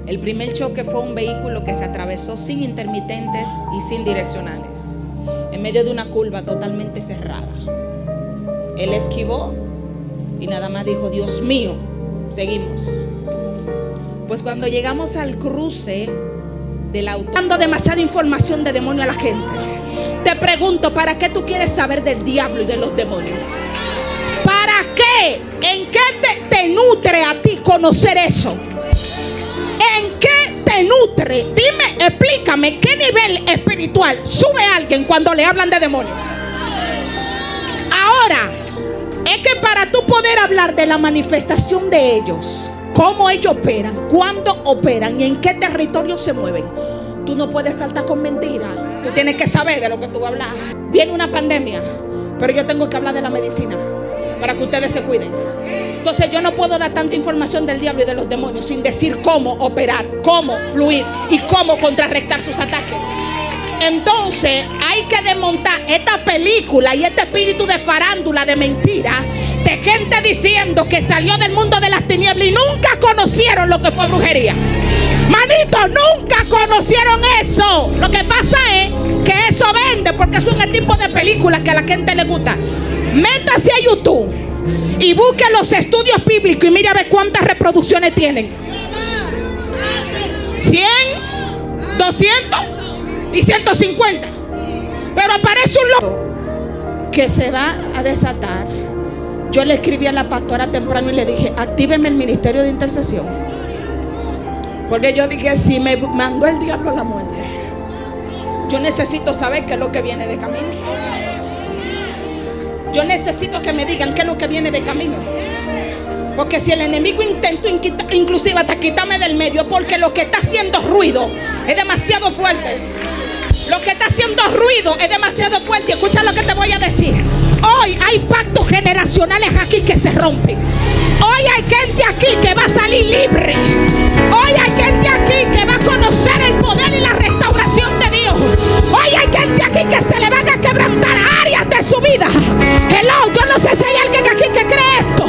El primer choque fue un vehículo que se atravesó sin intermitentes y sin direccionales, en medio de una curva totalmente cerrada. Él esquivó y nada más dijo: Dios mío, seguimos. Pues cuando llegamos al cruce del auto, dando demasiada información de demonio a la gente, te pregunto, ¿para qué tú quieres saber del diablo y de los demonios? ¿Para qué? ¿En qué te nutre a ti conocer eso? ¿En qué te nutre? Dime, explícame, ¿qué nivel espiritual sube a alguien cuando le hablan de demonios? Ahora, es que para tú poder hablar de la manifestación de ellos, cómo ellos operan, cuándo operan y en qué territorio se mueven, tú no puedes saltar con mentiras. Tú tienes que saber de lo que tú vas a hablar. Viene una pandemia, pero yo tengo que hablar de la medicina para que ustedes se cuiden. Entonces yo no puedo dar tanta información del diablo y de los demonios sin decir cómo operar, cómo fluir y cómo contrarrestar sus ataques. Entonces hay que desmontar esta película y este espíritu de farándula, de mentira, de gente diciendo que salió del mundo de las tinieblas y nunca conocieron lo que fue brujería. Manito, nunca conocieron eso. Lo que pasa es que eso vende porque es un tipo de película que a la gente le gusta. Métase a YouTube y busque los estudios bíblicos y mire a ver cuántas reproducciones tienen. 100, 200 y 150. Pero aparece un loco que se va a desatar. Yo le escribí a la pastora temprano y le dije: actíveme el ministerio de intercesión, porque yo dije, si me mandó el diablo a la muerte, yo necesito saber qué es lo que viene de camino. Yo necesito que me digan qué es lo que viene de camino. Porque si el enemigo intentó inclusive hasta quitarme del medio, porque lo que está haciendo ruido es demasiado fuerte. Lo que está haciendo ruido es demasiado fuerte. Escucha lo que te voy a decir. Hoy hay pactos generacionales aquí que se rompen. Hoy hay gente aquí que va a salir libre. Hoy hay gente aquí que va a conocer el poder y la restauración de Dios. Hoy hay gente aquí que se le van a quebrantar áreas de su vida. Hello, yo no sé si hay alguien aquí que cree esto.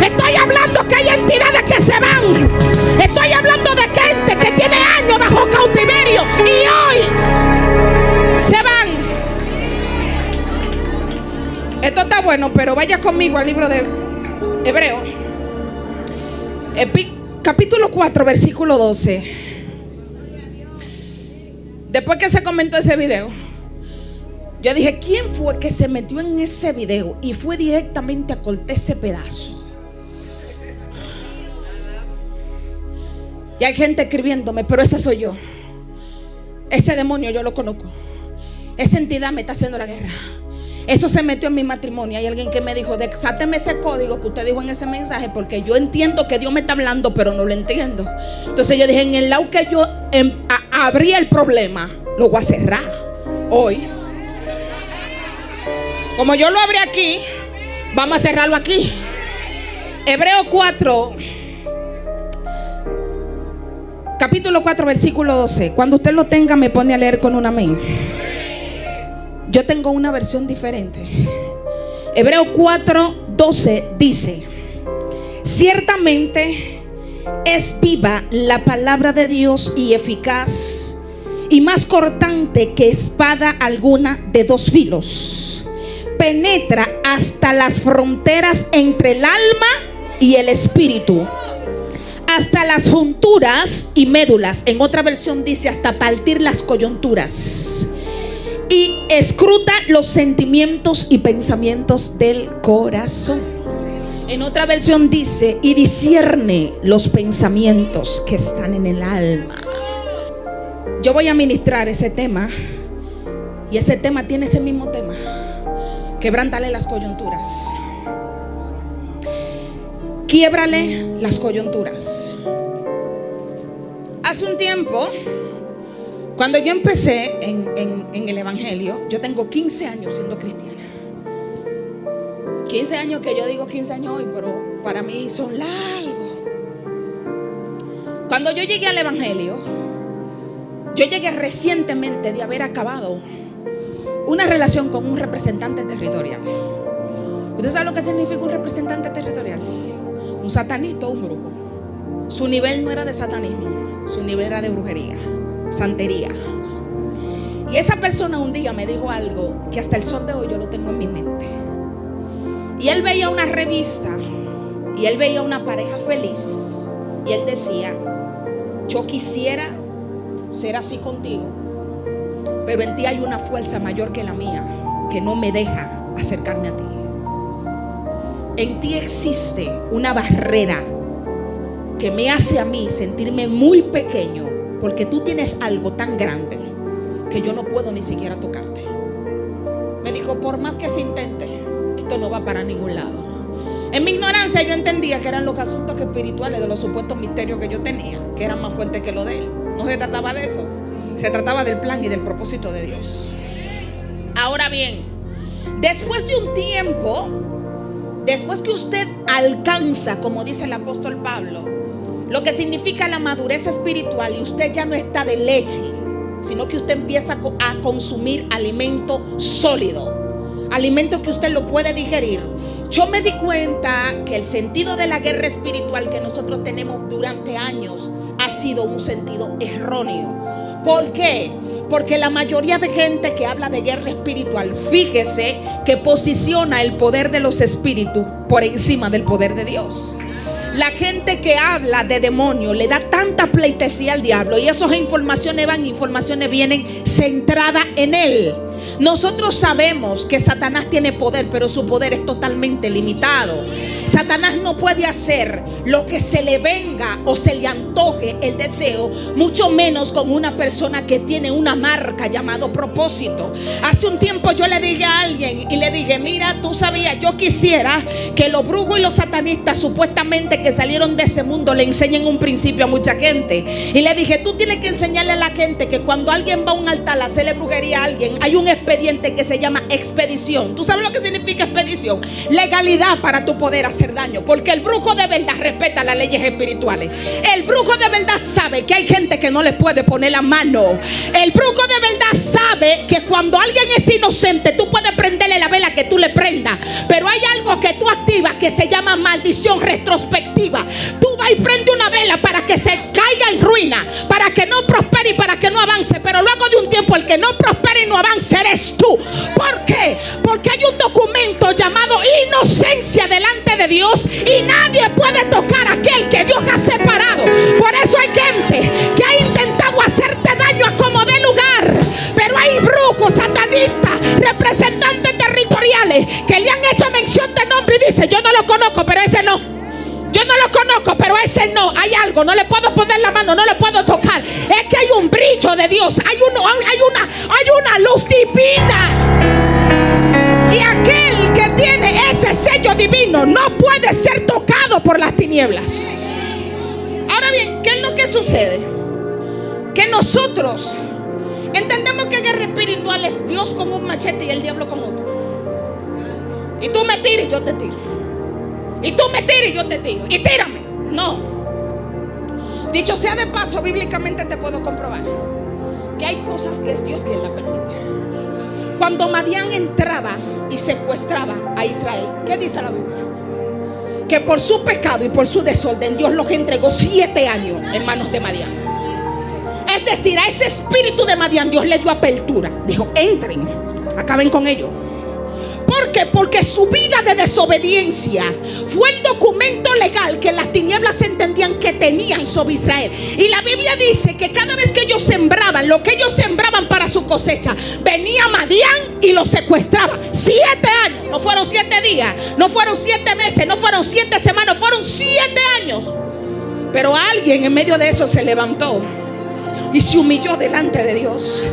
Estoy hablando que hay entidades que se van. Estoy hablando de gente que tiene años bajo cautiverio y hoy se van. Esto está bueno, pero vaya conmigo al libro de Hebreos, capítulo 4, versículo 12. Después que se comentó ese video, yo dije: ¿quién fue que se metió en ese video y fue directamente a cortar ese pedazo? Y hay gente escribiéndome, pero ese soy yo. Ese demonio yo lo conozco. Esa entidad me está haciendo la guerra. Eso se metió en mi matrimonio. Hay alguien que me dijo: desáteme ese código que usted dijo en ese mensaje, porque yo entiendo que Dios me está hablando, pero no lo entiendo. Entonces yo dije: en el lado que yo abrí el problema, lo voy a cerrar hoy. Como yo lo abrí aquí, vamos a cerrarlo aquí. Hebreos 4, capítulo 4, versículo 12. Cuando usted lo tenga, me pone a leer con un amén. Yo tengo una versión diferente. Hebreos 4, 12 dice: ciertamente es viva la palabra de Dios y eficaz, y más cortante que espada alguna de dos filos. Penetra hasta las fronteras entre el alma y el espíritu, hasta las junturas y médulas. En otra versión dice: hasta partir las coyunturas. Y escruta los sentimientos y pensamientos del corazón. En otra versión dice: y discierne los pensamientos que están en el alma. Yo voy a ministrar ese tema, y ese tema tiene ese mismo tema: quebrántale las coyunturas. Quiebrale las coyunturas. Hace un tiempo, cuando yo empecé en el evangelio, yo tengo 15 años siendo cristiana. 15 años que yo digo 15 años hoy, pero para mí son largos. Cuando yo llegué al evangelio, yo llegué recientemente de haber acabado una relación con un representante territorial. ¿Usted sabe lo que significa un representante territorial? Un satanista o un brujo. Su nivel no era de satanismo, su nivel era de brujería, santería. Y esa persona un día me dijo algo que hasta el sol de hoy yo lo tengo en mi mente. Y él veía una revista y él veía una pareja feliz y él decía: yo quisiera ser así contigo, pero en ti hay una fuerza mayor que la mía que no me deja acercarme a ti. En ti existe una barrera que me hace a mí sentirme muy pequeño, porque tú tienes algo tan grande que yo no puedo ni siquiera tocarte. Me dijo: por más que se intente, esto no va para ningún lado. En mi ignorancia yo entendía que eran los asuntos espirituales de los supuestos misterios que yo tenía, que eran más fuertes que lo de él. No se trataba de eso, se trataba del plan y del propósito de Dios. Ahora bien, después de un tiempo, después que usted alcanza, como dice el apóstol Pablo, lo que significa la madurez espiritual, y usted ya no está de leche, sino que usted empieza a consumir alimento sólido, alimento que usted lo puede digerir. Yo me di cuenta que el sentido de la guerra espiritual que nosotros tenemos durante años ha sido un sentido erróneo. ¿Por qué? Porque la mayoría de gente que habla de guerra espiritual, fíjese que posiciona el poder de los espíritus por encima del poder de Dios. La gente que habla de demonio le da tanta pleitesía al diablo, y esas informaciones van, informaciones vienen centradas en él. Nosotros sabemos que Satanás tiene poder, pero su poder es totalmente limitado. Satanás no puede hacer lo que se le venga o se le antoje el deseo, mucho menos con una persona que tiene una marca llamado propósito. Hace un tiempo yo le dije a alguien y le dije: mira, tú sabías, yo quisiera que los brujos y los satanistas supuestamente que salieron de ese mundo le enseñen un principio a mucha gente. Y le dije: tú tienes que enseñarle a la gente que cuando alguien va a un altar a hacerle brujería a alguien, hay un expediente que se llama expedición. ¿Tú sabes lo que significa expedición? Legalidad para tu poder hacer daño, porque el brujo de verdad respeta las leyes espirituales. El brujo de verdad sabe que hay gente que no le puede poner la mano. El brujo de verdad sabe que cuando alguien es inocente, tú puedes prenderle la vela que tú le prendas, pero hay algo que tú activas que se llama maldición retrospectiva. Tú vas y prende una vela para que se caiga en ruina, para que no prospere y para que no avance, pero luego de un tiempo el que no prospere y no avance eres tú. ¿Por qué? Porque hay un documento llamado inocencia delante de Dios, y nadie puede tocar a aquel que Dios ha separado. Por eso hay gente que ha intentado hacerte daño a como dé lugar, pero hay brujos, satanistas, representantes territoriales que le han hecho mención de nombre y dice: yo no lo conozco, pero ese no. Yo no lo conozco, pero ese no. Hay algo, no le puedo poner la mano, no le puedo tocar. Es que hay un brillo de Dios, hay una luz divina. Y aquel que tiene ese sello divino no puede ser tocado por las tinieblas. Ahora bien, ¿qué es lo que sucede? Que nosotros entendemos que guerra espiritual es Dios con un machete y el diablo con otro. Y tú me tiras y yo te tiro. Y tú me tiras y yo te tiro. Y tírame. No. Dicho sea de paso, bíblicamente te puedo comprobar que hay cosas que es Dios quien la permite. Cuando Madián entraba y secuestraba a Israel, ¿qué dice la Biblia? Que por su pecado y por su desorden Dios los entregó 7 años en manos de Madián. Es decir, a ese espíritu de Madián Dios le dio apertura. Dijo: entren, acaben con ellos. ¿Por qué? Porque su vida de desobediencia fue el documento legal que las tinieblas entendían que tenían sobre Israel. Y la Biblia dice que cada vez que ellos sembraban, lo que ellos sembraban para su cosecha, venía Madián y los secuestraba. 7 años, no fueron 7 días, no fueron 7 meses, no fueron 7 semanas, fueron 7 años. Pero alguien en medio de eso se levantó y se humilló delante de Dios.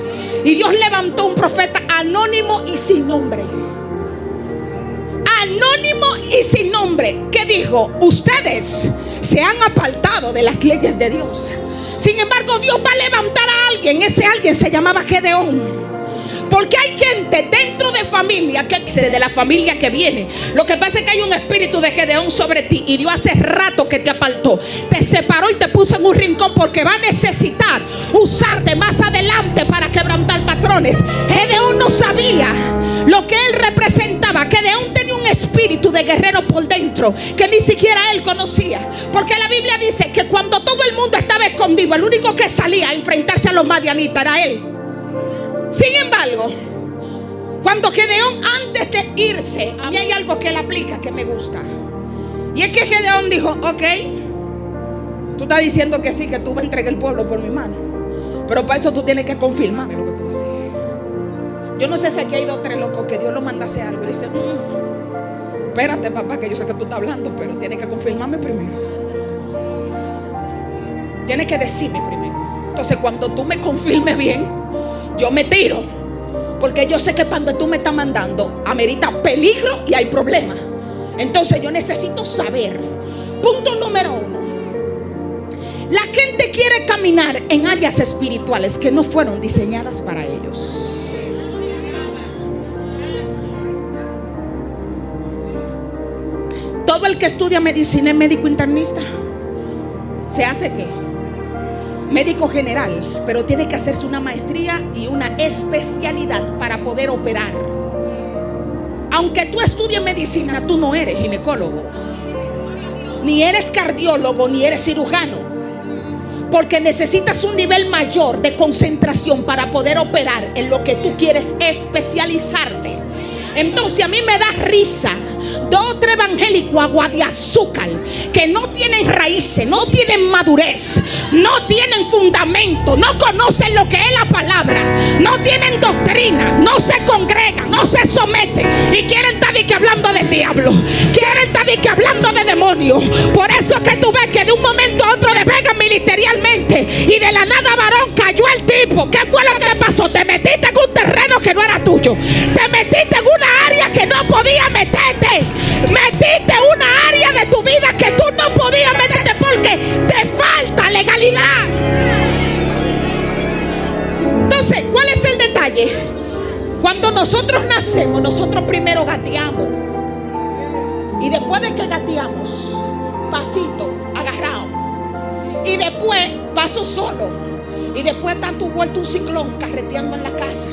Y Dios levantó un profeta anónimo y sin nombre. Anónimo y sin nombre, que dijo: ustedes se han apartado de las leyes de Dios. Sin embargo, Dios va a levantar a alguien. Ese alguien se llamaba Gedeón. Porque hay gente dentro de familia que dice de la familia que viene. Lo que pasa es que hay un espíritu de Gedeón sobre ti, y Dios hace rato que te apartó, te separó y te puso en un rincón, porque va a necesitar usarte más adelante para quebrantar patrones. Gedeón no sabía lo que él representaba. Gedeón tenía un espíritu de guerrero por dentro que ni siquiera él conocía. Porque la Biblia dice que cuando todo el mundo estaba escondido, el único que salía a enfrentarse a los madianitas era él. Sin embargo, cuando Gedeón, antes de irse, a mí hay algo que él aplica que me gusta. Y es que Gedeón dijo: ok, tú estás diciendo que sí, que tú vas a entregar el pueblo por mi mano, pero para eso tú tienes que confirmarme lo que tú vas a hacer. Yo no sé si aquí hay 2 o 3 locos que Dios lo manda a hacer algo y le dice: espérate, papá, que yo sé que tú estás hablando, pero tienes que confirmarme primero. Tienes que decirme primero. Entonces cuando tú me confirmes bien, yo me tiro, porque yo sé que cuando tú me estás mandando amerita peligro y hay problemas. Entonces yo necesito saber. Punto número 1: la gente quiere caminar en áreas espirituales que no fueron diseñadas para ellos. Todo el que estudia medicina es médico internista. ¿Se hace qué? Médico general, pero tiene que hacerse una maestría y una especialidad para poder operar. Aunque tú estudies medicina, tú no eres ginecólogo, ni eres cardiólogo, ni eres cirujano, porque necesitas un nivel mayor de concentración para poder operar en lo que tú quieres especializarte. Entonces a mí me da risa 2 o 3 evangélicos agua de azúcar que no tienen raíces, no tienen madurez, no tienen fundamento, no conocen lo que es la palabra, no tienen doctrina, no se congregan, no se someten y quieren estar que hablando de diablo, quieren estar que hablando de demonios. Por eso es que tú ves que de un momento a otro despegan ministerialmente y de la nada, varón, cayó el tipo. ¿Qué fue lo que pasó? Te metiste en un terreno que no era tuyo, te metiste en una área que no podías meterte, metiste una área de tu vida que tú no podías meterte porque te falta legalidad. Entonces, ¿cuál es el detalle? Cuando nosotros nacemos, nosotros primero gateamos, y después de que gateamos, pasito, agarrado, y después paso solo, y después está tu vuelto un ciclón carreteando en la casa.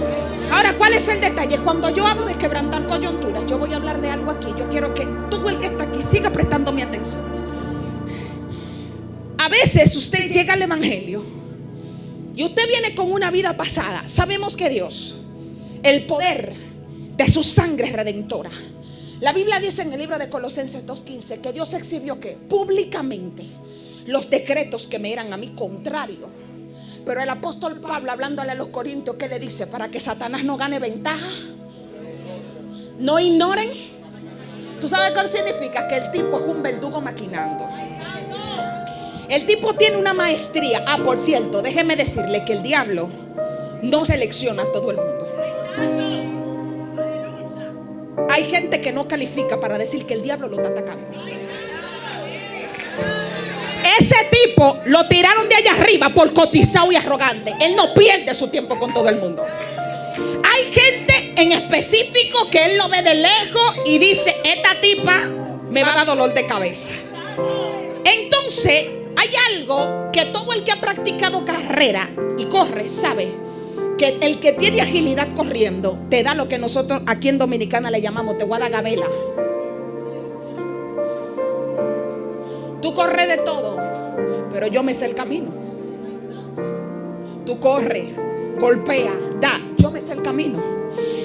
Ahora, ¿cuál es el detalle? Cuando yo hablo de quebrantar coyunturas, yo voy a hablar de algo aquí. Yo quiero que todo el que está aquí siga prestando mi atención. A veces usted llega al evangelio y usted viene con una vida pasada. Sabemos que Dios, el poder de su sangre redentora, la Biblia dice en el libro de Colosenses 2:15 que Dios exhibió que públicamente los decretos que me eran a mí contrarios. Pero el apóstol Pablo, hablándole a los corintios, ¿qué le dice? Para que Satanás no gane ventaja, no ignoren. ¿Tú sabes qué significa? Que el tipo es un verdugo maquinando. El tipo tiene una maestría. Ah, por cierto, déjeme decirle que el diablo no selecciona a todo el mundo. Hay gente que no califica para decir que el diablo lo está atacando. Ese tipo lo tiraron de allá arriba por cotizado y arrogante. Él no pierde su tiempo con todo el mundo. Hay gente en específico que él lo ve de lejos y dice: esta tipa me va a dar dolor de cabeza. Entonces hay algo que todo el que ha practicado carrera y corre sabe, que el que tiene agilidad corriendo te da lo que nosotros aquí en Dominicana le llamamos: te voy a dar gabela. Tú corres de todo, pero yo me sé el camino. Tú corres, golpea, da, yo me sé el camino.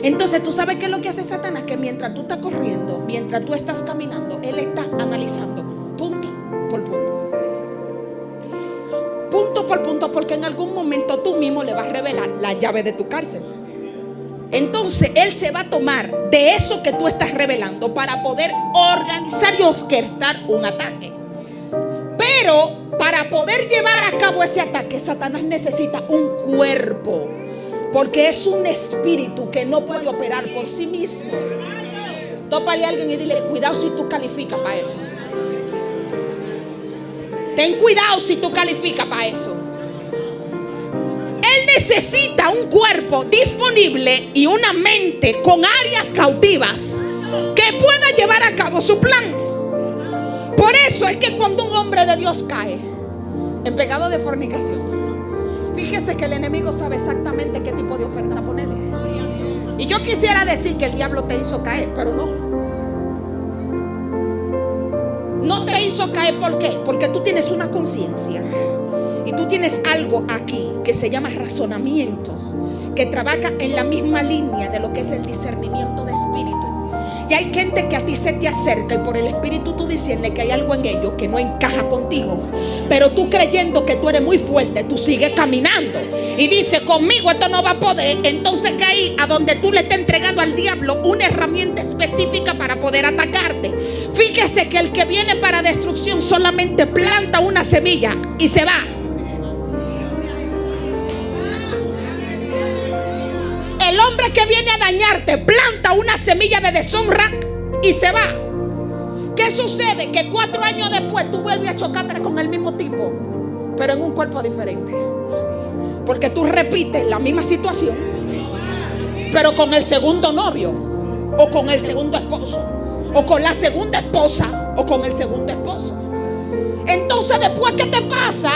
Entonces, ¿tú sabes qué es lo que hace Satanás? Que mientras tú estás corriendo, mientras tú estás caminando, él está analizando punto por punto. Punto por punto, porque en algún momento tú mismo le vas a revelar la llave de tu cárcel. Entonces él se va a tomar de eso que tú estás revelando para poder organizar y orquestar un ataque. Pero para poder llevar a cabo ese ataque, Satanás necesita un cuerpo, porque es un espíritu que no puede operar por sí mismo. Tópale a alguien y dile: cuidado si tú calificas para eso. Ten cuidado si tú calificas para eso. Él necesita un cuerpo disponible y una mente con áreas cautivas que pueda llevar a cabo su plan. Por eso es que cuando un hombre de Dios cae en pecado de fornicación, fíjese que el enemigo sabe exactamente qué tipo de oferta ponerle. Y yo quisiera decir que el diablo te hizo caer, pero no. No te hizo caer, ¿por qué? Porque tú tienes una conciencia y tú tienes algo aquí que se llama razonamiento, que trabaja en la misma línea de lo que es el discernimiento de espíritu. Y hay gente que a ti se te acerca y por el espíritu tú discernes que hay algo en ellos que no encaja contigo, pero tú creyendo que tú eres muy fuerte, tú sigues caminando y dices: conmigo esto no va a poder. Entonces que ahí a donde tú le estás entregando al diablo una herramienta específica para poder atacarte. Fíjese que el que viene para destrucción solamente planta una semilla y se va. El hombre que viene a dañarte planta una semilla de deshonra y se va. ¿Qué sucede? Que 4 años después tú vuelves a chocarte con el mismo tipo, pero en un cuerpo diferente, porque tú repites la misma situación, pero con el segundo novio, o con el segundo esposo, o con la segunda esposa, o con el segundo esposo. Entonces después, ¿qué te pasa?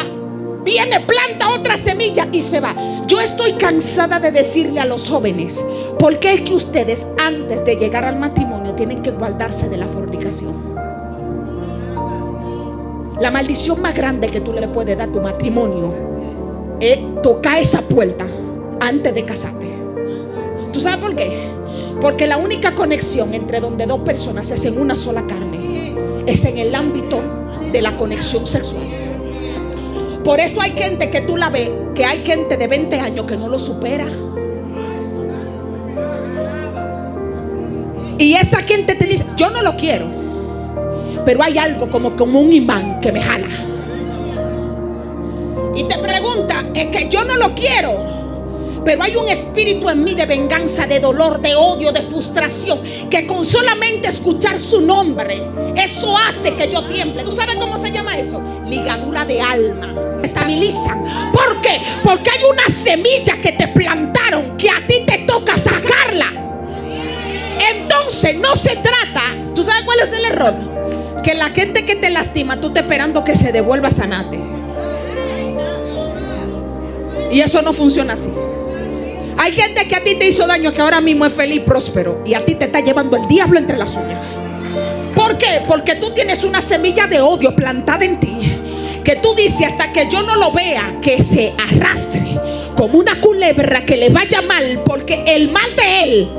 Viene, planta otra semilla y se va. Yo estoy cansada de decirle a los jóvenes: ¿por qué es que ustedes antes de llegar al matrimonio tienen que guardarse de la fornicación? La maldición más grande que tú le puedes dar a tu matrimonio es tocar esa puerta antes de casarte. ¿Tú sabes por qué? Porque la única conexión entre donde dos personas es en una sola carne es en el ámbito de la conexión sexual. Por eso hay gente que tú la ves, que hay gente de 20 años que no lo supera. Y esa gente te dice: yo no lo quiero, pero hay algo como un imán que me jala. Y te pregunta: es que yo no lo quiero, pero hay un espíritu en mí de venganza, de dolor, de odio, de frustración, que con solamente escuchar su nombre, eso hace que yo tiemble. ¿Tú sabes cómo se llama eso? Ligadura de alma. Estabilizan. ¿Por qué? Porque hay una semilla que te plantaron que a ti te toca sacarla. Entonces no se trata. ¿Tú sabes cuál es el error? Que la gente que te lastima, tú estás esperando que se devuelva a sanarte. Y eso no funciona así. Hay gente que a ti te hizo daño, que ahora mismo es feliz, próspero, y a ti te está llevando el diablo entre las uñas. ¿Por qué? Porque tú tienes una semilla de odio plantada en ti, que tú dices: hasta que yo no lo vea, que se arrastre como una culebra, que le vaya mal, porque el mal de él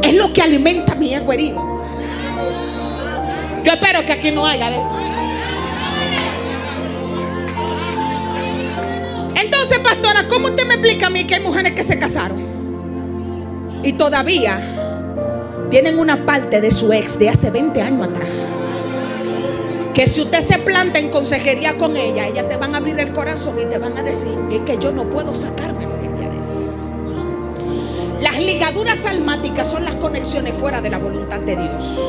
es lo que alimenta mi ego herido. Yo espero que aquí no haya de eso. Entonces, pastora, ¿cómo usted me explica a mí que hay mujeres que se casaron y todavía tienen una parte de su ex de hace 20 años atrás? Que si usted se planta en consejería con ella, ellas te van a abrir el corazón y te van a decir: es que yo no puedo sacármelo de aquí adentro. Las ligaduras almáticas son las conexiones fuera de la voluntad de Dios.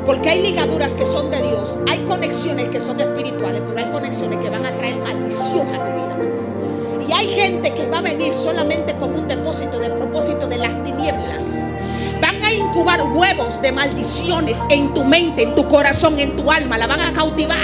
Porque hay ligaduras que son de Dios, hay conexiones que son espirituales, pero hay conexiones que van a traer maldición a tu vida. Y hay gente que va a venir solamente como un depósito de propósito de las tinieblas. Van a incubar huevos de maldiciones en tu mente, en tu corazón, en tu alma. La van a cautivar.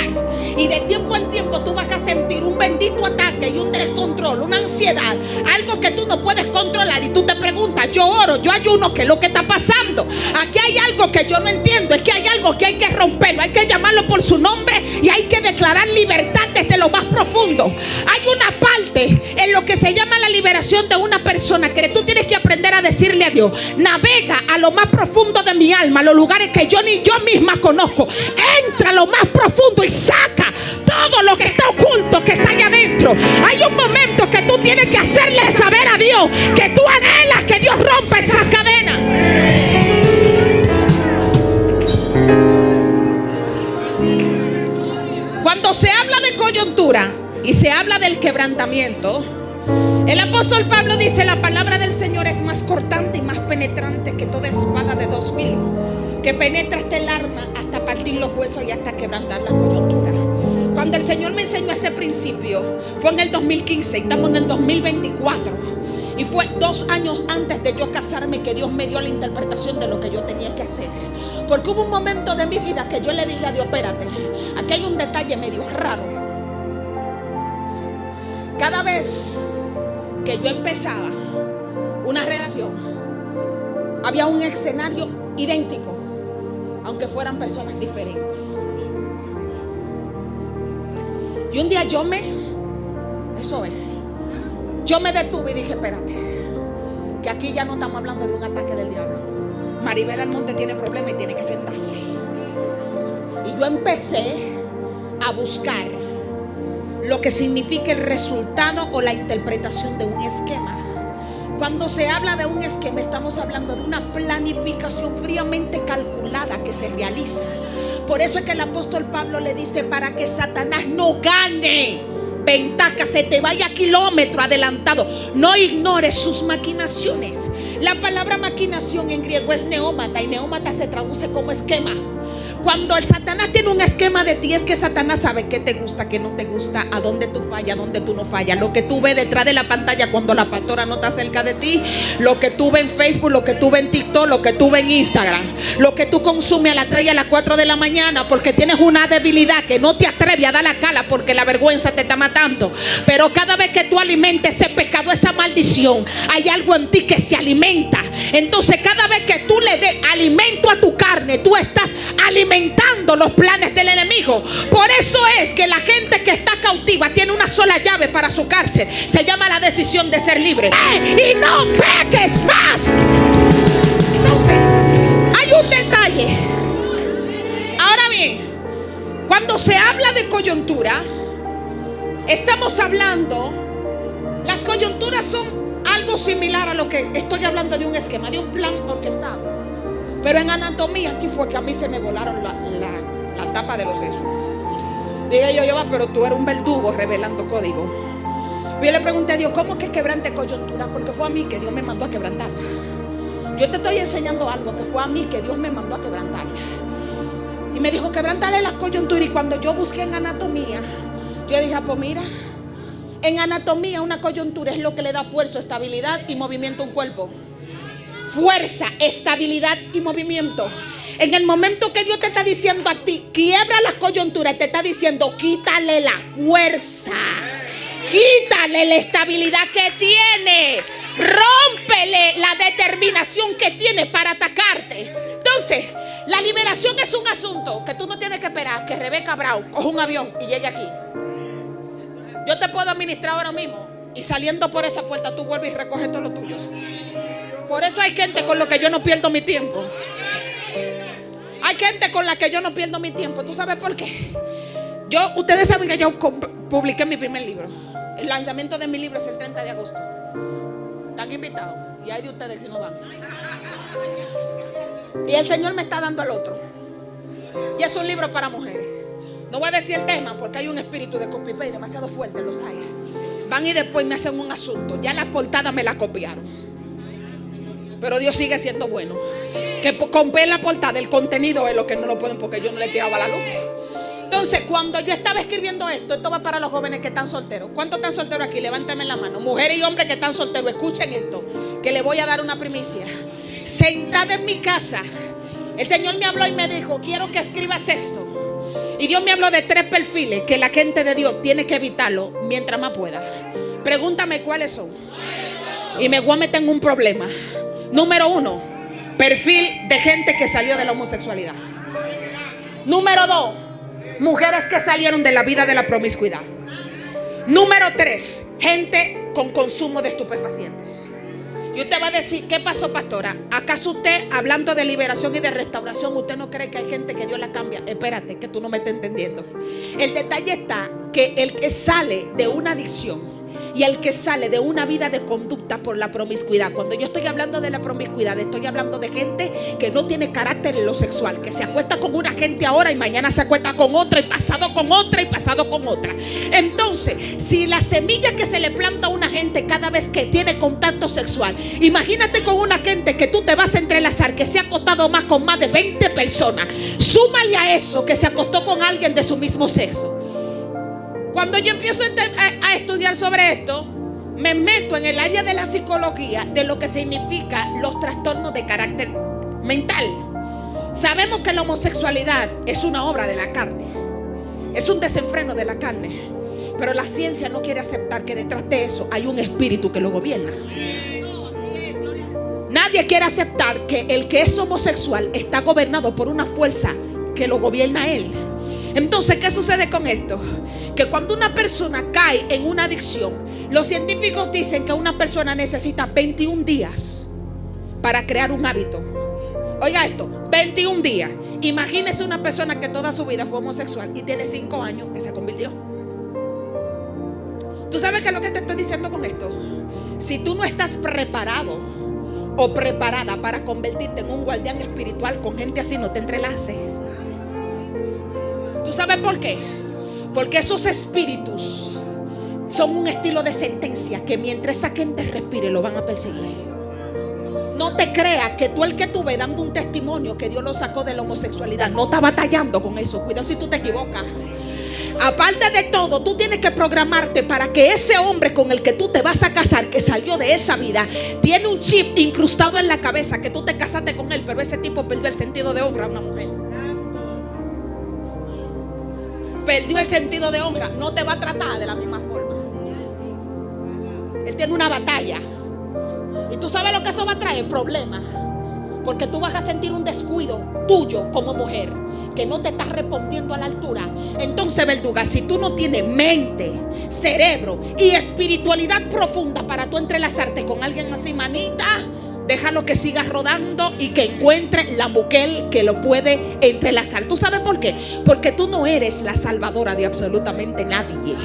Y de tiempo en tiempo tú vas a sentir un bendito ataque y un descontrol, una ansiedad, algo que tú no puedes controlar. Y tú te preguntas: yo oro, yo ayuno, ¿qué es lo que está pasando? Aquí hay algo que yo no entiendo. Es que hay algo que hay que romperlo, hay que llamarlo por su nombre y hay que declarar libertad desde lo más profundo. Hay una parte en lo que se llama la liberación de una persona que tú tienes que aprender a decirle a Dios: navega a lo más profundo de mi alma, los lugares que yo ni yo misma conozco. Entra a lo más profundo y saca todo lo que está oculto, que está allá adentro. Hay un momento que tú tienes que hacerle saber a Dios que tú anhelas que Dios rompa esas cadenas. Cuando se habla de coyuntura y se habla del quebrantamiento, el apóstol Pablo dice: la palabra del Señor es más cortante y más penetrante que toda espada de 2 filos, que penetra hasta el alma, hasta partir los huesos y hasta quebrantar la coyuntura. Cuando el Señor me enseñó ese principio fue en el 2015 y estamos en el 2024. Y fue 2 años antes de yo casarme que Dios me dio la interpretación de lo que yo tenía que hacer. Porque hubo un momento de mi vida que yo le dije a Dios: espérate, aquí hay un detalle medio raro. Cada vez que yo empezaba una relación, había un escenario idéntico, aunque fueran personas diferentes. Y un día yo me detuve y dije, espérate, que aquí ya no estamos hablando de un ataque del diablo. Maribel Almonte tiene problemas y tiene que sentarse. Y yo empecé a buscar lo que significa el resultado o la interpretación de un esquema. Cuando se habla de un esquema, estamos hablando de una planificación fríamente calculada que se realiza. Por eso es que el apóstol Pablo le dice, para que Satanás no gane ventaja, se te vaya kilómetro adelantado, no ignores sus maquinaciones. La palabra maquinación en griego es neómata, y neómata se traduce como esquema. Cuando el Satanás tiene un esquema de ti, es que Satanás sabe qué te gusta, qué no te gusta, a dónde tú fallas, a dónde tú no fallas. Lo que tú ves detrás de la pantalla cuando la pastora no está cerca de ti, lo que tú ves en Facebook, lo que tú ves en TikTok, lo que tú ves en Instagram, lo que tú consumes a las 3 y a las 4 de la mañana, porque tienes una debilidad que no te atreves a dar la cara porque la vergüenza te está matando. Pero cada vez que tú alimentes ese pecado, esa maldición, hay algo en ti que se alimenta. Entonces cada vez que tú le des alimento a tu carne, tú estás alimentando los planes del enemigo. Por eso es que la gente que está cautiva tiene una sola llave para su cárcel. Se llama la decisión de ser libre. Y no peques más. Entonces, hay un detalle. Ahora bien, cuando se habla de coyuntura, estamos hablando, las coyunturas son algo similar a lo que estoy hablando de un esquema, de un plan orquestado. Pero en anatomía, aquí fue que a mí se me volaron la tapa de los sesos. Dije yo, pero tú eres un verdugo revelando código. Yo le pregunté a Dios, ¿cómo que quebrante coyuntura? Porque fue a mí que Dios me mandó a quebrantarla. Yo te estoy enseñando algo que fue a mí que Dios me mandó a quebrantarla. Y me dijo, quebrantarle las coyunturas. Y cuando yo busqué en anatomía, yo dije, pues mira, en anatomía una coyuntura es lo que le da fuerza, estabilidad y movimiento a un cuerpo. Fuerza, estabilidad y movimiento. En el momento que Dios te está diciendo a ti, quiebra las coyunturas, te está diciendo, quítale la fuerza, quítale la estabilidad que tiene, rómpele la determinación que tiene para atacarte. Entonces, la liberación es un asunto que tú no tienes que esperar que Rebeca Brown coja un avión y llegue aquí. Yo te puedo administrar ahora mismo, y saliendo por esa puerta tú vuelves y recoges todo lo tuyo. Por eso hay gente con la que yo no pierdo mi tiempo. Hay gente con la que yo no pierdo mi tiempo. ¿Tú sabes por qué? Ustedes saben que yo publiqué mi primer libro. El lanzamiento de mi libro es el 30 de agosto. Están invitados. Y hay de ustedes que no van. Y el Señor me está dando el otro. Y es un libro para mujeres. No voy a decir el tema porque hay un espíritu de copy-paste demasiado fuerte en los aires. Van y después me hacen un asunto. Ya la portada me la copiaron. Pero Dios sigue siendo bueno. Que con ver la portada, el contenido es lo que no lo pueden porque yo no le tiraba la luz. Entonces, cuando yo estaba escribiendo esto va para los jóvenes que están solteros. ¿Cuántos están solteros aquí? Levántame la mano. Mujeres y hombres que están solteros, escuchen esto, que le voy a dar una primicia. Sentada en mi casa, el Señor me habló y me dijo, quiero que escribas esto. Y Dios me habló de 3 perfiles que la gente de Dios tiene que evitarlo mientras más pueda. Pregúntame cuáles son. Y me voy a meter en un problema. Número 1, perfil de gente que salió de la homosexualidad. Número 2, mujeres que salieron de la vida de la promiscuidad. Número 3, gente con consumo de estupefacientes. Y usted va a decir, ¿qué pasó, pastora? ¿Acaso usted, hablando de liberación y de restauración, usted no cree que hay gente que Dios la cambia? Espérate, que tú no me estás entendiendo. El detalle está que el que sale de una adicción y el que sale de una vida de conducta por la promiscuidad, cuando yo estoy hablando de la promiscuidad, estoy hablando de gente que no tiene carácter en lo sexual, que se acuesta con una gente ahora y mañana se acuesta con otra, y pasado con otra, y pasado con otra. Entonces, si la semilla que se le planta a una gente cada vez que tiene contacto sexual, imagínate con una gente que tú te vas a entrelazar, que se ha acostado más con más de 20 personas, súmale a eso que se acostó con alguien de su mismo sexo. Cuando yo empiezo a estudiar sobre esto, me meto en el área de la psicología, de lo que significa los trastornos de carácter mental. Sabemos que la homosexualidad es una obra de la carne, es un desenfreno de la carne, pero la ciencia no quiere aceptar que detrás de eso hay un espíritu que lo gobierna. Nadie quiere aceptar que el que es homosexual está gobernado por una fuerza que lo gobierna a él. Entonces, ¿qué sucede con esto? Que cuando una persona cae en una adicción, los científicos dicen que una persona necesita 21 días para crear un hábito. Oiga esto, 21 días. Imagínese una persona que toda su vida fue homosexual y tiene 5 años que se convirtió. ¿Tú sabes qué es lo que te estoy diciendo con esto? Si tú no estás preparado o preparada para convertirte en un guardián espiritual con gente así, no te entrelaces. ¿Tú sabes por qué? Porque esos espíritus son un estilo de sentencia que mientras esa gente respire lo van a perseguir. No te creas que tú, el que tú ves dando un testimonio que Dios lo sacó de la homosexualidad, no está batallando con eso. Cuidado si tú te equivocas. Aparte de todo, tú tienes que programarte para que ese hombre con el que tú te vas a casar, que salió de esa vida, tiene un chip incrustado en la cabeza que tú te casaste con él, pero ese tipo perdió el sentido de honra a una mujer. Perdió el sentido de honra. No te va a tratar de la misma forma. Él tiene una batalla. Y tú sabes lo que eso va a traer, problemas. Porque tú vas a sentir un descuido tuyo como mujer, que no te estás respondiendo a la altura. Entonces, verduga, si tú no tienes mente, cerebro y espiritualidad profunda para tú entrelazarte con alguien así, manita, déjalo que siga rodando y que encuentre la mujer que lo puede entrelazar. ¿Tú sabes por qué? Porque tú no eres la salvadora de absolutamente nadie.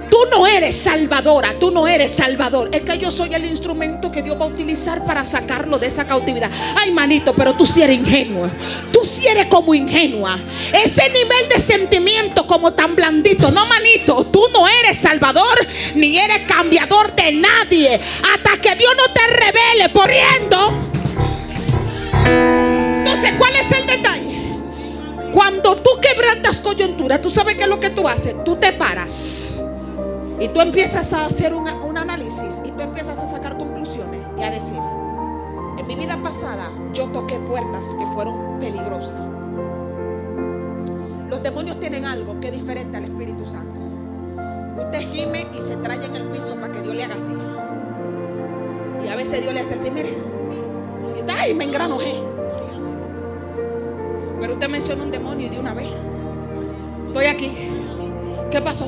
Tú no eres salvadora, tú no eres salvador. Es que yo soy el instrumento que Dios va a utilizar para sacarlo de esa cautividad. Ay, manito, pero tú sí eres ingenua. Tú sí eres como ingenua. Ese nivel de sentimiento como tan blandito. No, manito, tú no eres salvador ni eres cambiador de nadie hasta que Dios no te revele corriendo. Entonces, ¿cuál es el detalle? Cuando tú quebrantas coyuntura, ¿tú sabes qué es lo que tú haces? Tú te paras y tú empiezas a hacer un análisis y tú empiezas a sacar conclusiones y a decir: en mi vida pasada yo toqué puertas que fueron peligrosas. Los demonios tienen algo que es diferente al Espíritu Santo. Usted gime y se trae en el piso para que Dios le haga así. Y a veces Dios le hace así, mire. Y usted, ay, me engranojé. Pero usted menciona un demonio y de una vez: estoy aquí. ¿Qué pasó?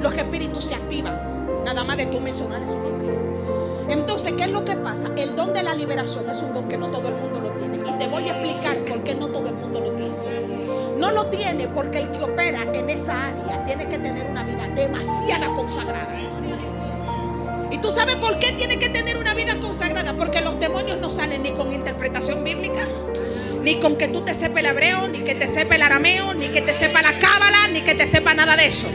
Los espíritus se activan nada más de tú mencionar su nombre. Entonces, ¿qué es lo que pasa? El don de la liberación es un don que no todo el mundo lo tiene. Y te voy a explicar por qué no todo el mundo lo tiene. No lo tiene porque el que opera en esa área tiene que tener una vida demasiado consagrada. ¿Y tú sabes por qué tiene que tener una vida consagrada? Porque los demonios no salen ni con interpretación bíblica, ni con que tú te sepas el hebreo, ni que te sepa el arameo, ni que te sepa la cábala, ni que te sepa nada de eso.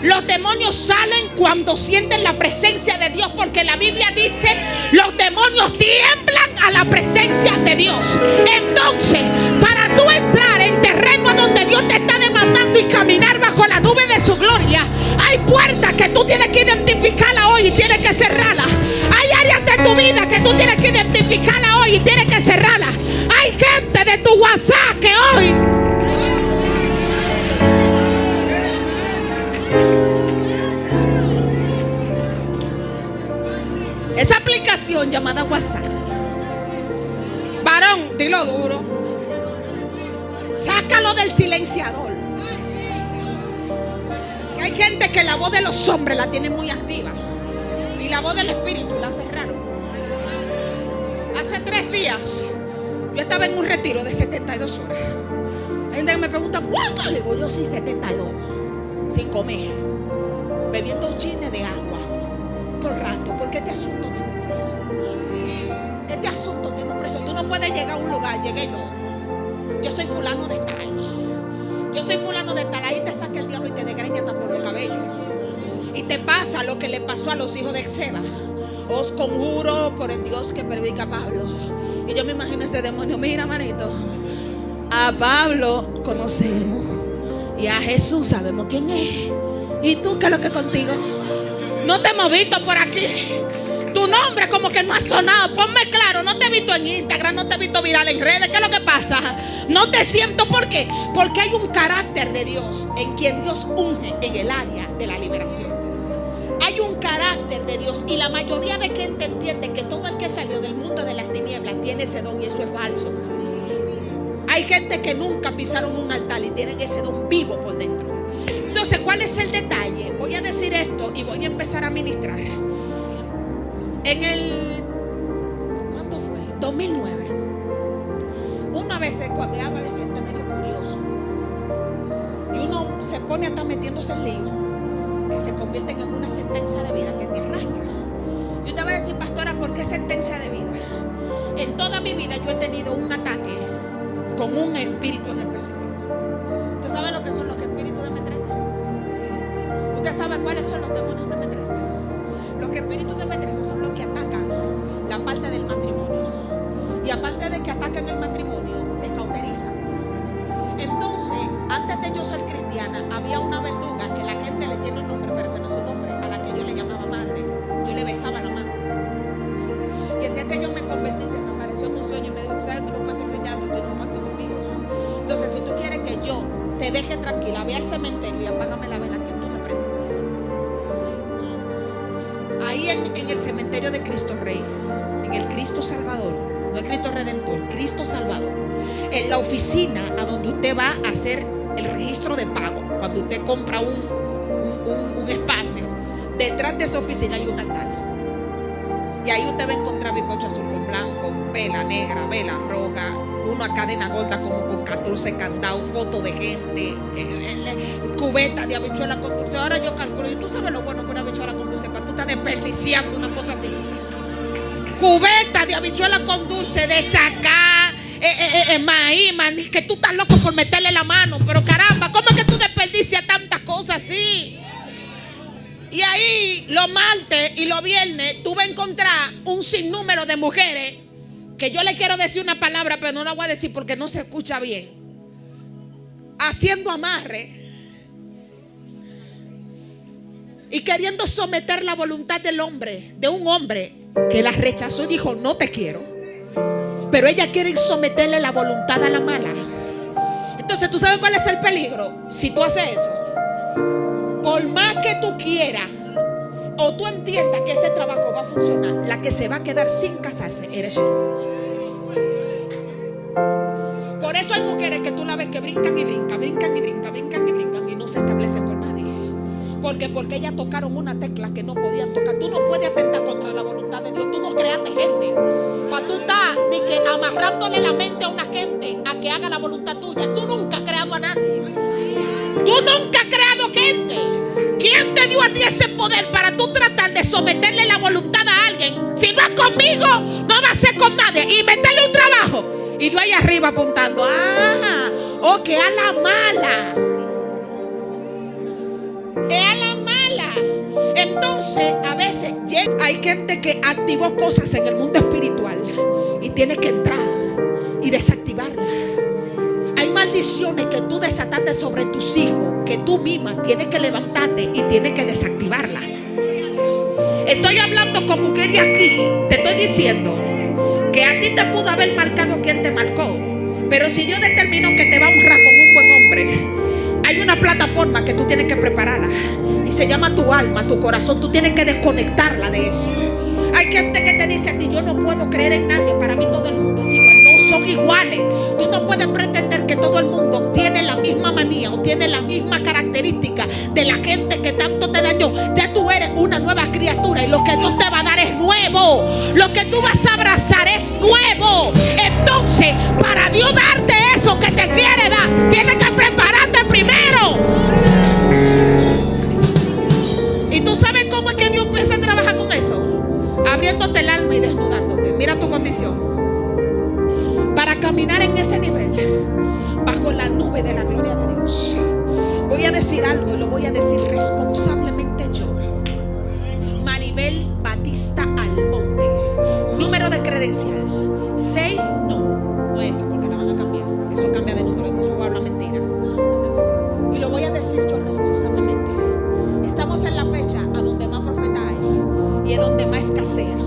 Los demonios salen cuando sienten la presencia de Dios, porque la Biblia dice: los demonios tiemblan a la presencia de Dios. Entonces, para tú entrar en terreno a donde Dios te está demandando y caminar bajo la nube de su gloria, hay puertas que tú tienes que identificarla hoy y tienes que cerrarla. Hay áreas de tu vida que tú tienes que identificarla hoy y tienes que cerrarla. Hay gente de tu WhatsApp que hoy esa aplicación llamada WhatsApp, varón, dilo duro, sácalo del silenciador. Que hay gente que la voz de los hombres la tiene muy activa y la voz del espíritu la cerraron. Hace 3 días yo estaba en un retiro de 72 horas. Hay gente que me pregunta: ¿cuánto? Le digo yo: sí, 72, sin comer, bebiendo chines de agua por rato, porque este asunto tiene un precio. Este asunto tiene un precio. Tú no puedes llegar a un lugar. Llegué yo soy fulano de tal, yo soy fulano de tal. Ahí te saca el diablo y te desgreña hasta por los cabellos. Y te pasa lo que le pasó a los hijos de Exeba. Os conjuro por el Dios que predica a Pablo. Y yo me imagino ese demonio: mira, manito, a Pablo conocemos y a Jesús sabemos quién es. ¿Y tú qué es lo que contigo? No te hemos visto por aquí. Tu nombre como que no ha sonado. Ponme claro, no te he visto en Instagram, no te he visto viral en redes. ¿Qué es lo que pasa? No te siento. ¿Por qué? Porque hay un carácter de Dios en quien Dios unge en el área de la liberación. Hay un carácter de Dios, y la mayoría de gente entiende que todo el que salió del mundo de las tinieblas tiene ese don, y eso es falso. Hay gente que nunca pisaron un altar y tienen ese don vivo por dentro. Entonces, ¿cuál es el detalle? Voy a decir esto y voy a empezar a ministrar. ¿Cuándo fue? 2009. Una vez cuando era adolescente medio curioso y uno se pone a estar metiéndose en lío que se convierten en una sentencia de vida que te arrastra. Yo te voy a decir, pastora, ¿por qué sentencia de vida? En toda mi vida yo he tenido un ataque con un espíritu en específico. ¿Usted sabe lo que son los espíritus de metresa? ¿Usted sabe cuáles son los demonios de metresa? Los espíritus de metresa son los que atacan la parte del matrimonio. Y aparte de que atacan el matrimonio, te cauterizan. Entonces, antes de yo ser cristiana, había una verduga que la gente le tiene un nombre, pero ese no es su nombre, a la que yo le llamaba madre. Yo le besaba la mano. Y el día que yo me convertí, se me apareció en un sueño y me dijo, ¿sabes? Tú no puedes ser cristiana porque tienes un pacto conmigo. Entonces, si tú quieres que yo te deje tranquila, ve al cementerio y apágame la vela que tú me prendiste. Ahí en el cementerio de Cristo Rey, en el Cristo Salvador, no es Cristo Redentor, Cristo Salvador, en la oficina a donde usted va a hacer el registro de pago, cuando usted compra un espacio, detrás de esa oficina hay un altar. Y ahí usted va a encontrar bizcocho azul con blanco, vela negra, vela roja, una cadena gorda como con 14 candados, fotos de gente, cubeta de habichuela con dulce. Ahora yo calculo, y tú sabes lo bueno que una habichuela con dulce, para tú estás desperdiciando una cosa así. Cubeta de habichuela con dulce, de chacá, maíz, que tú estás loco por meterle la mano. Pero caramba, ¿cómo es que tú desperdicias tantas cosas así? Y ahí los martes y los viernes tú vas a encontrar un sinnúmero de mujeres que yo le quiero decir una palabra, pero no la voy a decir porque no se escucha bien, haciendo amarre y queriendo someter la voluntad del hombre, de un hombre que la rechazó y dijo, no te quiero. Pero ellas quieren someterle la voluntad a la mala. Entonces, ¿tú sabes cuál es el peligro? Si tú haces eso, por más que tú quieras o tú entiendas que ese trabajo va a funcionar, la que se va a quedar sin casarse eres tú. Por eso hay mujeres que tú la ves que brincan y brincan, brincan y brincan, brincan y brincan y no se establecen con nadie. Porque ellas tocaron una tecla que no podían tocar. Tú no puedes atentar contra la voluntad de Dios. Tú no creaste gente para tú estar ni que amarrándole la mente a una gente a que haga la voluntad tuya. Tú nunca has creado a nadie. Tú nunca has creado gente. ¿Quién te dio a ti ese poder para tú tratar de someterle la voluntad a alguien? Si no es conmigo, no va a ser con nadie. Y meterle un trabajo. Y yo ahí arriba apuntando, que a la mala. Es a la mala. Entonces a veces hay gente que activó cosas en el mundo espiritual y tiene que entrar y desactivarlas. Hay maldiciones que tú desataste sobre tus hijos, que tú misma tienes que levantarte y tienes que desactivarlas. Estoy hablando con mujer de aquí. Te estoy diciendo que a ti te pudo haber marcado quien te marcó, pero si Dios determinó que te va a honrar como un buen hombre, hay una plataforma que tú tienes que prepararla y se llama tu alma, tu corazón. Tú tienes que desconectarla de eso. Hay gente que te dice a ti, yo no puedo creer en nadie, para mí todo el mundo es igual. No son iguales. Tú no puedes pretender que todo el mundo tiene la misma manía o tiene la misma característica de la gente que tanto te dañó. Ya tú eres una nueva criatura y lo que Dios te va a dar es nuevo. Lo que tú vas a abrazar es nuevo. Entonces, para Dios darte eso que te quiere dar, tienes que prepararte primero. ¿Y tú sabes cómo es que Dios empieza a trabajar con eso? Abriéndote el alma y desnudándote. Mira tu condición. Para caminar en ese nivel, bajo la nube de la gloria de Dios, voy a decir algo y lo voy a decir responsablemente yo. Maribel Batista Almonte. Número de credencial 6. No es esa, porque la van a cambiar. Eso cambia de número, eso voy a hablar mentira. Y lo voy a decir yo responsablemente. Estamos en la fecha a donde más profeta hay y es donde más escasea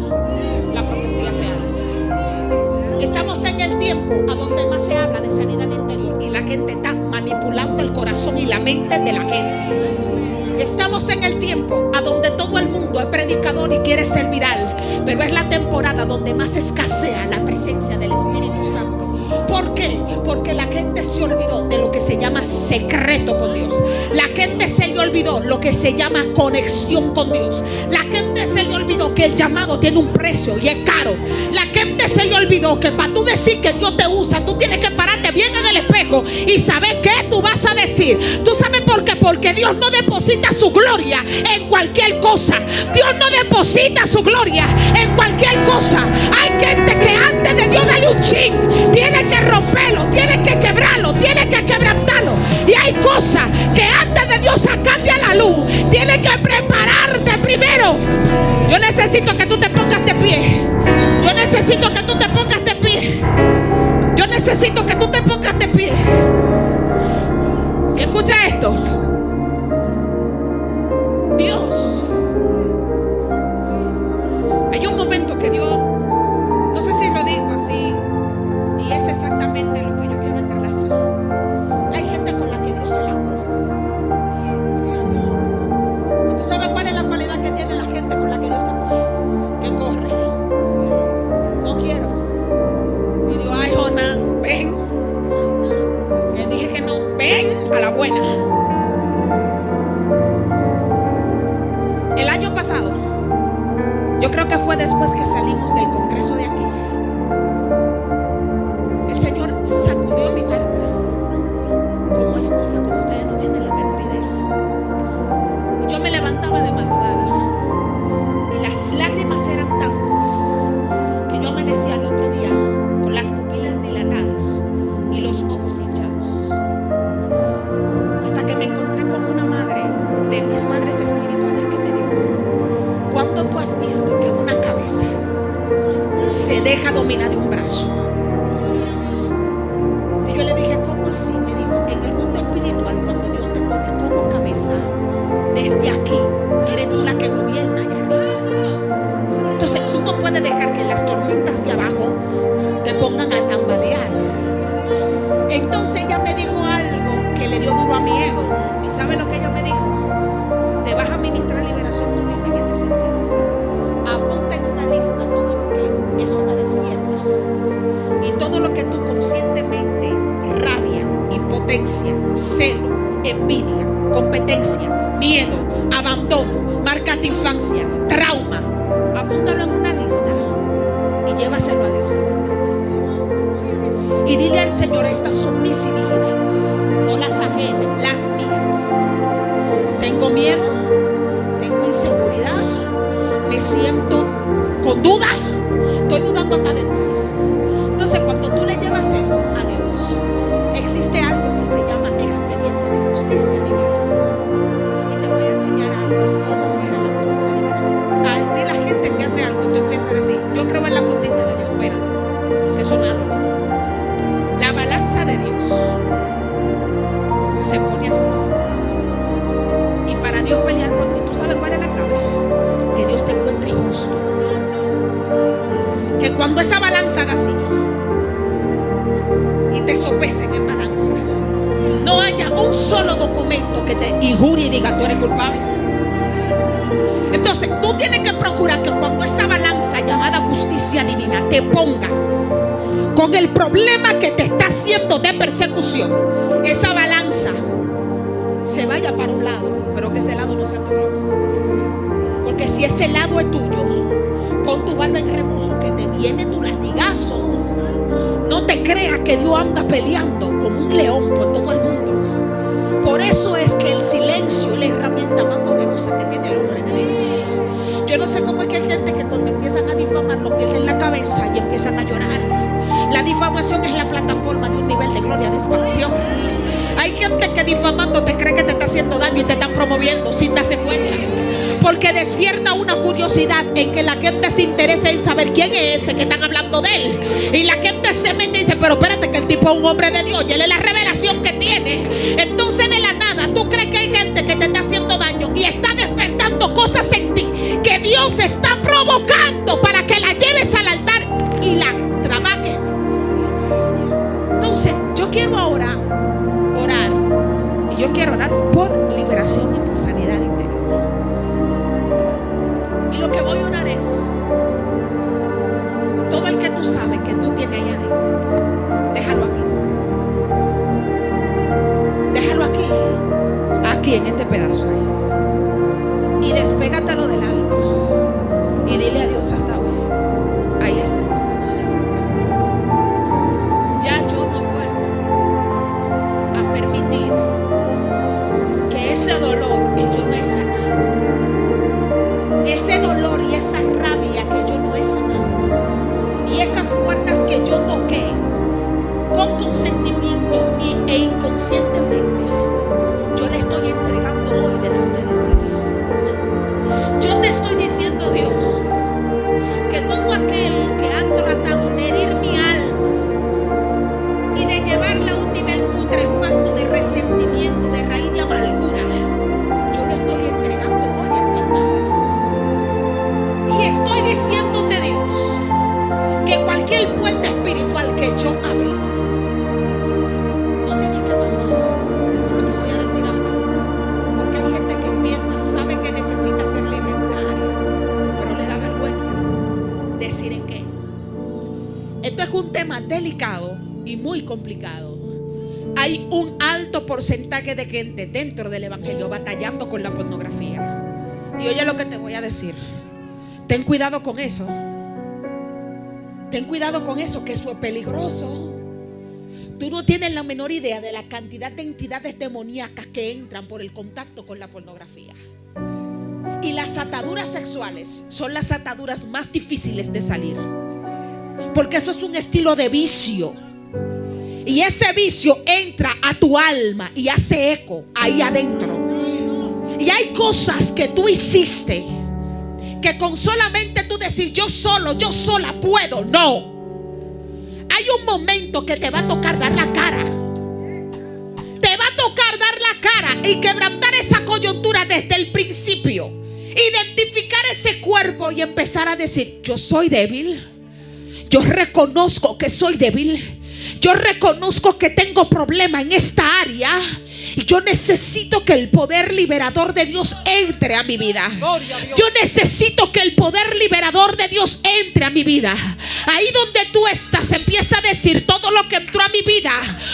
la profecía real. Estamos en el tiempo a donde más se habla de sanidad interior y la gente está manipulando el corazón y la mente de la gente. Estamos en el tiempo a donde todo el mundo es predicador y quiere ser viral, pero es la temporada donde más escasea la presencia del Espíritu Santo. ¿Por qué? Porque la gente se olvidó de lo que se llama secreto con Dios. La gente se le olvidó lo que se llama conexión con Dios. La gente se le olvidó que el llamado tiene un precio y es caro. La gente se le olvidó que para tú decir que Dios te usa, tú tienes que pararte bien en el espejo y saber qué tú vas a decir. ¿Tú sabes por qué? Porque Dios no deposita su gloria en cualquier cosa. Dios no deposita su gloria en cualquier cosa. Hay gente que antes de Dios darle un chin, tiene que romperlo, tiene que quebrarlo, tiene que quebrantarlo. Y hay cosas que antes de Dios sacarle a la luz, tiene que prepararte primero. Yo necesito que tú te pongas de pie. Yo necesito que tú te pongas de pie. Yo necesito que tú te pongas de pie. Y escucha esto. Dios, hay un momento que Dios, no sé si lo digo así, y es exactamente lo que yo quiero entrelazar. Hay gente con la que Dios se la come. ¿Y tú sabes cuál es la cualidad que tiene la gente con la que Dios se come? Que corre. No quiero. Y Dios, ay, Jonás, ven. Que dije que no, ven a la buena. El año pasado, yo creo que fue después que salimos del congreso de aquí, el Señor sacudió mi barca como esposa, como ustedes no tienen la menor idea. Y yo me levantaba de madrugada y las lágrimas eran tantas que yo amanecía al otro día con las pupilas dilatadas y los ojos hinchados, hasta que me encontré con una madre de mis madres espirituales que me dijo: ¿cuándo tú has visto que una cabeza se deja dominar de un brazo? Y yo le dije: ¿cómo así? Me dijo: en el mundo espiritual, cuando Dios te pone como cabeza, desde aquí eres tú la que gobierna allá arriba. Entonces tú no puedes dejar que las tormentas de abajo te pongan a tambalear. Entonces ella me dijo algo que le dio duro a mi ego. ¿Y sabe lo que ella me dijo? Te vas a ministrar liberación tú misma en este sentido. Apunta en una lista todo lo que eso te despierta y todo lo que tú conscientemente, rabia, impotencia, celo, envidia, competencia, miedo, abandono, marcas de infancia, trauma, apúntalo en una lista y llévaselo a Dios. Y dile al Señor: estas son mis iniquidades, no las ajenas, las mías. Tengo miedo, tengo inseguridad, me siento con duda, estoy dudando hasta de ti. Entonces cuando tú le llevas eso a Dios, existe algo que se llama expediente de justicia divina. Y te voy a enseñar algo, cómo opera la justicia divina. A ti la gente que hace algo, tú empiezas a decir: yo creo en la justicia de Dios. Espérate, que eso no es lo. La balanza de Dios se pone así. Y para Dios pelear por ti, ¿tú sabes cuál es la clave? Que Dios te encuentre justo. Que cuando esa balanza haga así y te sopesen en balanza, no haya un solo documento que te injurie y diga: tú eres culpable. Entonces tú tienes que procurar que cuando esa balanza llamada justicia divina te ponga con el problema que te está haciendo de persecución, esa balanza se vaya para un lado, pero que ese lado no sea tuyo. Porque si ese lado es tuyo, pon tu barba en remojo, que te viene tu latigazo. No te creas que Dios anda peleando como un león por todo el mundo. Por eso es que el silencio es la herramienta más poderosa que tiene el hombre de Dios. Yo no sé cómo es que hay gente que cuando empiezan a difamar lo pierden la cabeza y empiezan a llorar. La difamación es la plataforma de un nivel de gloria, de expansión. Hay gente que difamando te cree que te está haciendo daño y te están promoviendo sin darse cuenta. Porque despierta una curiosidad en que la gente se interesa en saber quién es ese que están hablando de él. Y la gente se mete y dice: pero espérate, que el tipo es un hombre de Dios y él es la revelación que tiene. Entonces de la nada tú crees que hay gente que te está haciendo daño y está despertando cosas en ti que Dios está provocando para que la lleves al altar y la trabajes. Entonces yo quiero ahora orar, y yo quiero orar por liberación y por sanidad interior. Y lo que voy a orar es todo el que tú sabes que tú tienes ahí adentro, déjalo aquí. en este pedazo ahí. Y despégatelo del alma. Y dile a Dios hasta hoy. Ahí está. Ya yo no vuelvo a permitir que ese dolor que yo no he sanado, ese dolor y esa rabia que yo no he sanado, y esas puertas que yo toqué con consentimiento e inconscientemente, yo le estoy entregando hoy delante de ti. Yo te estoy diciendo, Dios, que todo aquel que ha tratado de herir mi alma y de llevarla a un nivel putrefacto de resentimiento, de raíz de amargura, yo lo estoy entregando hoy en tu mano. Y estoy diciéndote, Dios, que cualquier puerta espiritual que yo abrí, no tiene que pasar por lo que voy a decir ahora. Porque hay gente que empieza, sabe que necesita ser libre en una área, pero le da vergüenza decir en qué. Esto es un tema delicado y muy complicado. Hay un alto porcentaje de gente dentro del evangelio batallando con la pornografía. Y oye lo que te voy a decir. Ten cuidado con eso. Ten cuidado con eso, que eso es peligroso. Tú no tienes la menor idea de la cantidad de entidades demoníacas que entran por el contacto con la pornografía. Y las ataduras sexuales son las ataduras más difíciles de salir, porque eso es un estilo de vicio. Y ese vicio entra a tu alma y hace eco ahí adentro. Y hay cosas que tú hiciste que con solamente tú decir yo solo, yo sola puedo, no. Hay un momento que te va a tocar dar la cara. Te va a tocar dar la cara y quebrantar esa coyuntura desde el principio. Identificar ese cuerpo y empezar a decir yo soy débil. Yo reconozco que soy débil. Yo reconozco que tengo problema en esta área. Y yo necesito que el poder liberador de Dios entre a mi vida. Yo necesito que el poder liberador de Dios entre a mi vida. Ahí donde tú estás, empieza a decir todo lo que entró a mi vida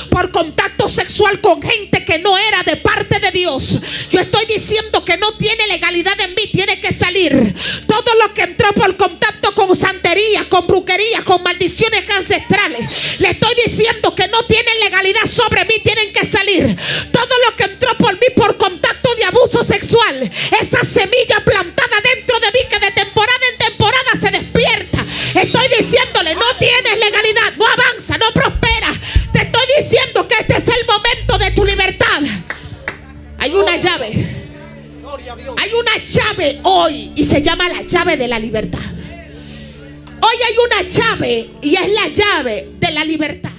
por contacto sexual con gente que no era de parte de Dios. Yo estoy diciendo que no tiene legalidad en mí, tiene que salir. Todo lo que entró por contacto con santería, con brujería, con maldiciones ancestrales, le estoy diciendo que no tienen legalidad sobre mí, tienen que salir. Todo lo que entró por mí por contacto de abuso sexual, esa semilla plantada dentro de mí que de temporada en temporada se despierta, estoy diciéndole no tienes legalidad, no avanza, no prospera. Te estoy diciendo que este es el momento de tu libertad. Hay una llave. Hay una llave hoy y se llama la llave de la libertad. Hoy hay una llave y es la llave de la libertad.